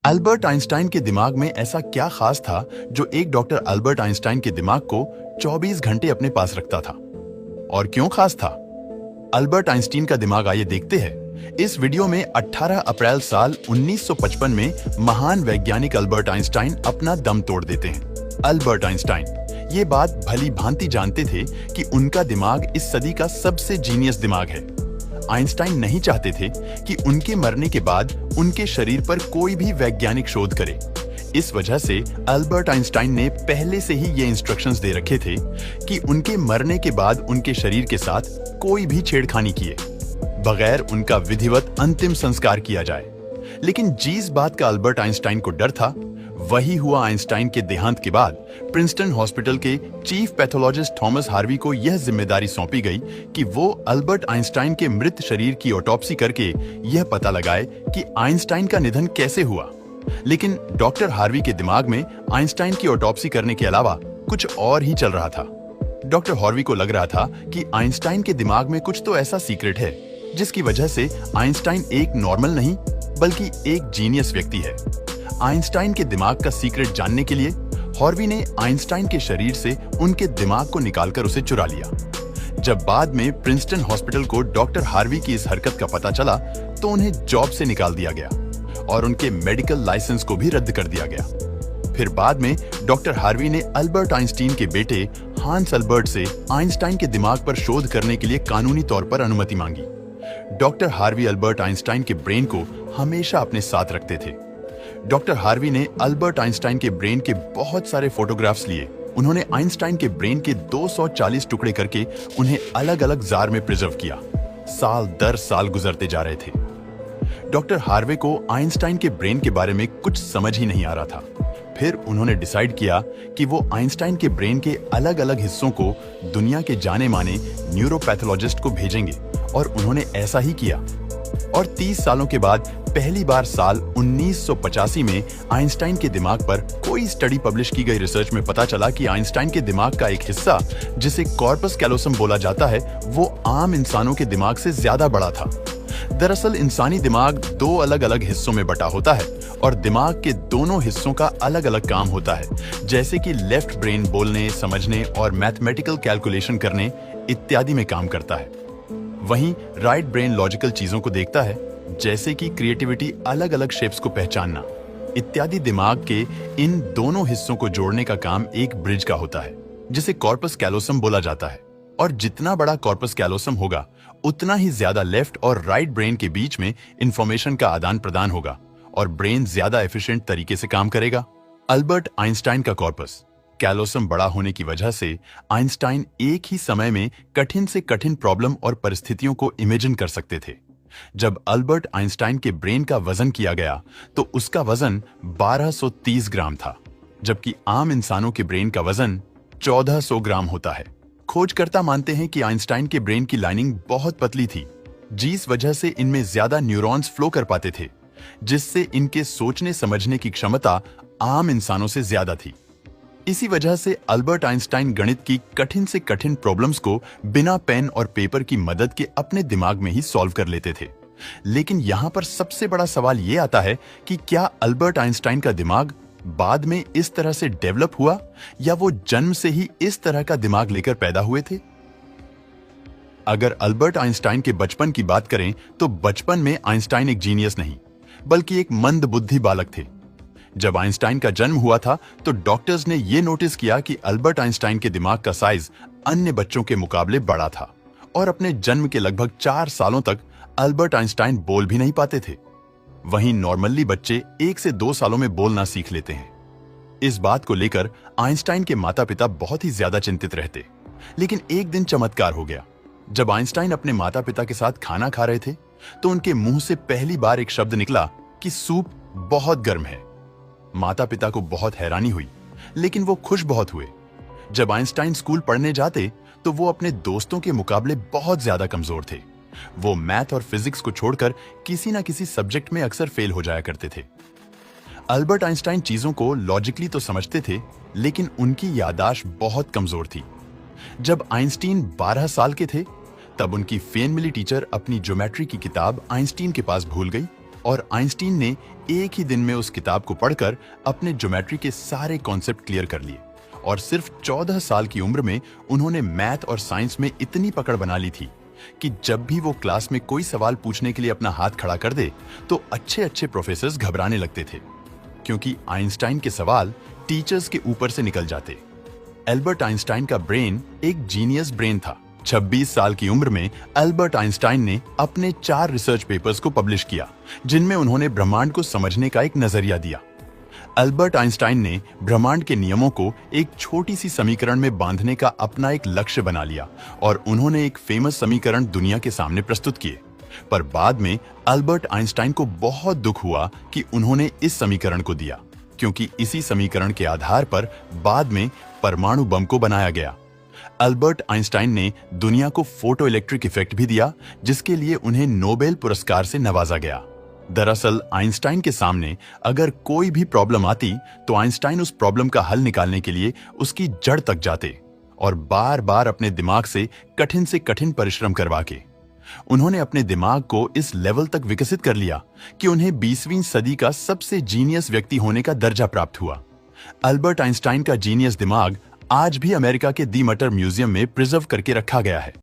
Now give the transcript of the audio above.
Albert Einstein के दिमाग में ऐसा क्या खास था जो एक डॉक्टर अल्बर्ट आइंस्टाइन के दिमाग को 24 घंटे अपने पास रखता था? और क्यों खास था अल्बर्ट आइंस्टाइन का दिमाग? आइए देखते हैं इस वीडियो में। 18 अप्रैल साल 1955 में महान वैज्ञानिक अल्बर्ट आइंस्टाइन अपना दम तोड़ देते हैं। अल्बर्ट आइंस्टाइन ये बात भली भांति जानते थे कि उनका दिमाग इस सदी का सबसे जीनियस दिमाग है। आइंस्टाइन नहीं चाहते थे कि उनके मरने के बाद उनके शरीर पर कोई भी वैज्ञानिक शोध करे। इस वजह से अल्बर्ट आइंस्टाइन ने पहले से ही ये इंस्ट्रक्शंस दे रखे थे कि उनके मरने के बाद उनके शरीर के साथ कोई भी छेड़खानी किए बगैर उनका विधिवत अंतिम संस्कार किया जाए। लेकिन जिस बात का अल्बर्ट आइंस्टाइन को डर था वही हुआ आइंस्टाइन के देहांत के बाद। प्रिंसटन हॉस्पिटल के चीफ पैथोलॉजिस्ट थॉमस हार्वी को यह जिम्मेदारी सौंपी गई कि वो अल्बर्ट आइंस्टाइन के मृत शरीर की ऑटोप्सी करके यह पता लगाए कि आइंस्टाइन का निधन कैसे हुआ। लेकिन डॉक्टर हार्वी के दिमाग में आइंस्टाइन की ऑटोप्सी करने के अलावा कुछ और ही चल रहा था। डॉक्टर हार्वी को लग रहा था कि आइंस्टाइन के दिमाग में कुछ तो ऐसा सीक्रेट है जिसकी वजह से आइंस्टाइन एक नॉर्मल नहीं बल्कि एक जीनियस व्यक्ति है। आइंस्टाइन के दिमाग का सीक्रेट जानने के लिए हार्वी ने आइंस्टाइन के शरीर से उनके दिमाग को निकालकर उसे चुरा लिया। जब बाद में प्रिंसटन हॉस्पिटल को डॉक्टर हार्वी की इस हरकत का पता चला तो उन्हें जॉब से निकाल दिया गया और उनके मेडिकल लाइसेंस को भी रद्द कर दिया गया। फिर बाद में डॉक्टर हार्वी ने अल्बर्ट आइंस्टाइन के बेटे हांस अल्बर्ट से आइंस्टाइन के दिमाग पर शोध करने के लिए कानूनी तौर पर अनुमति मांगी। डॉक्टर हार्वी अल्बर्ट आइंस्टाइन के ब्रेन को हमेशा अपने साथ रखते थे। डॉक्टर हार्वी ने अल्बर्ट आइंस्टाइन के ब्रेन के बहुत सारे फोटोग्राफ्स लिए। उन्होंने आइंस्टाइन के ब्रेन के 240 टुकड़े करके उन्हें अलग अलग जार में प्रिजर्व किया। साल दर साल गुजरते जा रहे थे। डॉक्टर हार्वे को आइंस्टाइन के ब्रेन के बारे में कुछ समझ ही नहीं आ रहा था। फिर उन्होंने डिसाइड किया कि वो आइंस्टाइन के ब्रेन के अलग अलग हिस्सों को दुनिया के जाने माने न्यूरोपैथोलॉजिस्ट को भेजेंगे और उन्होंने ऐसा ही किया। और 30 सालों के बाद पहली बार साल 1985 में आइंस्टाइन के दिमाग पर कोई स्टडी पब्लिश की गई रिसर्च में पता चला कि आइंस्टाइन के दिमाग का एक हिस्सा जिसे कॉर्पस कैलोसम बोला जाता है वो आम इंसानों के दिमाग से ज्यादा बड़ा था। दरअसल इंसानी दिमाग दो अलग अलग हिस्सों में बटा होता है और दिमाग के दोनों हिस्सों का अलग अलग काम होता है, जैसे कि लेफ्ट ब्रेन बोलने, समझने और मैथमेटिकल कैलकुलेशन करने इत्यादि में काम करता है। वहीं राइट ब्रेन लॉजिकल चीजों को देखता है, जैसे कि क्रिएटिविटी, अलग अलग शेप्स को पहचानना इत्यादि। दिमाग के इन दोनों हिस्सों को जोड़ने का काम एक ब्रिज का होता है जिसे कॉर्पस कैलोसम बोला जाता है। और जितना बड़ा कॉर्पस कैलोसम होगा उतना ही ज्यादा लेफ्ट और राइट ब्रेन के बीच में इंफॉर्मेशन का आदान प्रदान होगा और ब्रेन ज्यादा एफिशिएंट तरीके से काम करेगा। अल्बर्ट आइंस्टाइन का कॉर्पस कैलोसम बड़ा होने की वजह से आइंस्टाइन एक ही समय में कठिन से कठिन प्रॉब्लम और परिस्थितियों को इमेजिन कर सकते थे। जब अल्बर्ट आइंस्टाइन के ब्रेन का वजन किया गया तो उसका वजन 1230 ग्राम था, जबकि आम इंसानों के ब्रेन का वजन 1400 ग्राम होता है। खोजकर्ता मानते हैं कि आइंस्टाइन के ब्रेन की लाइनिंग बहुत पतली थी, जिस वजह से इनमें ज्यादा न्यूरॉन्स फ्लो कर पाते थे, जिससे इनके सोचने समझने की क्षमता आम इंसानों से ज्यादा थी। इसी वजह से अल्बर्ट आइंस्टाइन गणित की कठिन से कठिन प्रॉब्लम्स को बिना पेन और पेपर की मदद के अपने दिमाग में ही सॉल्व कर लेते थे। लेकिन यहाँ पर सबसे बड़ा सवाल ये आता है कि क्या अल्बर्ट आइंस्टाइन का दिमाग बाद में इस तरह से डेवलप हुआ या वो जन्म से ही इस तरह का दिमाग लेकर पैदा हुए थे? अगर अल्बर्ट आइंस्टाइन के बचपन की बात करें तो बचपन में आइंस्टाइन एक जीनियस नहीं बल्कि एक मंद बुद्धि बालक थे। जब आइंस्टाइन का जन्म हुआ था तो डॉक्टर्स ने यह नोटिस किया कि अल्बर्ट आइंस्टाइन के दिमाग का साइज अन्य बच्चों के मुकाबले बड़ा था और अपने जन्म के लगभग 4 सालों तक अल्बर्ट आइंस्टाइन बोल भी नहीं पाते थे। वहीं नॉर्मली बच्चे 1 से 2 सालों में बोलना सीख लेते हैं। इस बात को लेकर आइंस्टाइन के माता पिता बहुत ही ज्यादा चिंतित रहते। लेकिन एक दिन चमत्कार हो गया। जब आइंस्टाइन अपने माता पिता के साथ खाना खा रहे थे तो उनके मुंह से पहली बार एक शब्द निकला कि सूप बहुत गर्म है। माता पिता को बहुत हैरानी हुई, लेकिन वो खुश बहुत हुए। जब आइंस्टाइन स्कूल पढ़ने जाते तो वो अपने दोस्तों के मुकाबले बहुत ज्यादा कमजोर थे। वो मैथ और फिजिक्स को छोड़कर किसी ना किसी सब्जेक्ट में अक्सर फेल हो जाया करते थे। अल्बर्ट आइंस्टाइन चीजों को लॉजिकली तो समझते थे, लेकिन उनकी याददाश्त बहुत कमजोर थी। जब आइंस्टीन 12 साल के थे तब उनकी फेन मिली टीचर अपनी ज्योमेट्री की किताब आइंस्टीन के पास भूल गई और आइंस्टीन ने एक ही दिन में उस किताब को पढ़कर अपने ज्योमेट्री के सारे कॉन्सेप्ट क्लियर कर लिए और सिर्फ 14 साल की उम्र में उन्होंने मैथ और साइंस में इतनी पकड़ बना ली थी कि जब भी वो क्लास में कोई सवाल पूछने के लिए अपना हाथ खड़ा कर दे तो अच्छे अच्छे प्रोफेसर्स घबराने लगते थे, क्योंकि आइंस्टाइन के सवाल टीचर्स के ऊपर से निकल जाते। एल्बर्ट आइंस्टाइन का ब्रेन एक जीनियस ब्रेन था। 26 साल की उम्र में एल्बर्ट आइंस्टाइन ने अपने 4 रिसर्च पेपर्स को पब्लिश किया, जिनमें उन्होंने ब्रह्मांड को समझने का एक नजरिया दिया। एल्बर्ट आइंस्टाइन ने ब्रह्मांड के नियमों को एक छोटी सी समीकरण में बांधने का अपना एक लक्ष्य बना लिया और उन्होंने एक फेमस समीकरण दुनिया के सामने प्रस्तुत किए। पर बाद में एल्बर्ट आइंस्टाइन को बहुत दुख हुआ कि उन्होंने इस समीकरण को दिया, क्योंकि इसी समीकरण के आधार पर बाद में परमाणु बम को बनाया गया। एल्बर्ट आइंस्टाइन ने दुनिया को फोटो इलेक्ट्रिक इफेक्ट भी दिया, जिसके लिए उन्हें नोबेल पुरस्कार से नवाजा गया। दरअसल आइंस्टाइन के सामने अगर कोई भी प्रॉब्लम आती तो आइंस्टाइन उस प्रॉब्लम का हल निकालने के लिए उसकी जड़ तक जाते और बार बार अपने दिमाग से कठिन परिश्रम करवा के उन्होंने अपने दिमाग को इस लेवल तक विकसित कर लिया कि उन्हें 20वीं सदी का सबसे जीनियस व्यक्ति होने का दर्जा प्राप्त हुआ। एल्बर्ट आइंस्टाइन का जीनियस दिमाग आज भी अमेरिका के दी मटर म्यूजियम में प्रिजर्व करके रखा गया है।